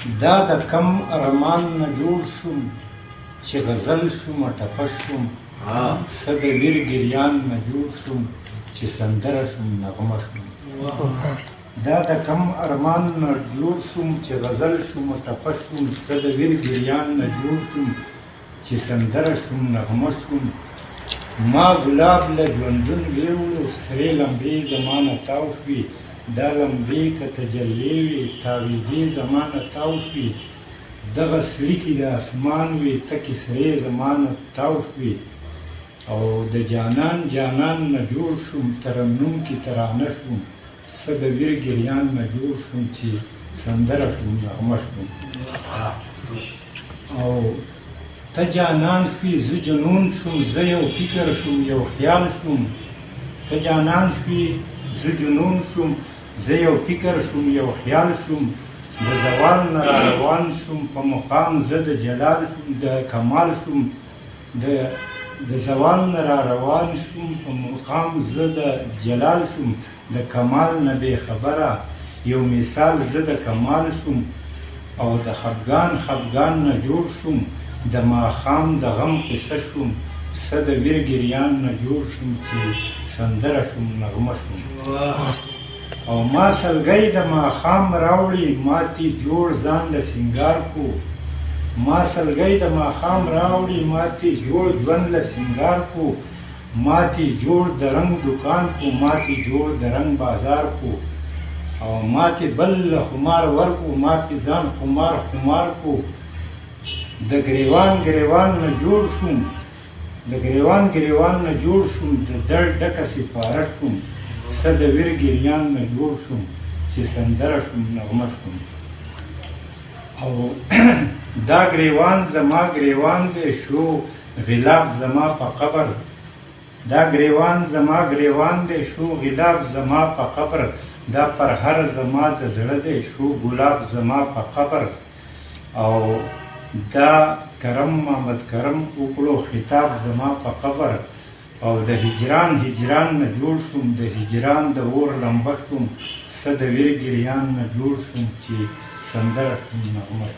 دا د کم ارمان نه جوړ شوم چې غزل شوم ټپه شوم څه د ویر ګریان نه جوړ شوم چې سندره شوم نغمه شوم دا د کم ارمان نه جوړ شوم چې غزل شوم ټپه شوم څه د ویر ګریان نه جوړ شوم چې سندره شوم نغمه شوم ما ګلاب له ژوندون ویوړو سرې لمبې زمانه تاو شوې دا لمبې که تجلې وي تاویدې زمانه تاو شوې دغه سړیکې د اسمان وي تکې سرې زمانه تاو شوې او د جانان جانان نه جوړ شوم ترنم کې ترانه شوم څه د ویر ګریان نه جوړ شوم چې سندره شوم نغمه شوم او ته جانان شوې زه جنون شوم زه یو فکر شوم یو خیال شوم ته جانان شوې زه جنون شوم زه یو فکر شوم یو خیال شوم د زوال نه را روان شوم په مقام زه د جلال شوم د کمال شوم د زوال نه را روان شوم په مقام زه د جلال شوم د کمال نه بې خبره یو مثال زه د کمال شوم او د خفګان نه جوړ شوم د ماښام د غم قصه شوم څه د ویر ګریان نه جوړ شوم چې سندره شوم نغمه شوم او ما سلګۍ د ماښام راوړي ماتې جوړ ځان له سینګار کو ما سلګۍ د ماښام راوړي ماتې جوړ ژوند له سینګار کو ماتې جوړ د رنګ دکان کو ماتې جوړ د رنګ بازار کو او ماتې بل له خمار ورکو ماتې ځان خمار کو د ګریوان نه جوړ شوم د ګریوان نه جوړ شوم د درد ډکه سپاره شوم څه د ویر ګریان نه جوړ شوم چې سندره شوم نغمه شوم او دا ګریوان زما ګریوان دی شو غلاف زما په قبر دا ګریوان زما ګریوان دی شو غلاف زما په قبر دا پر هر زما د زړه دی شو ګلاب زما په قبر او دا کرم محمد کرم وکړو خطاب زما په قبر او د هجران نه جوړ شوم د هجران د اور لمبه شوم څه د ویر ګریان نه جوړ شوم چې سندره شوم نغمه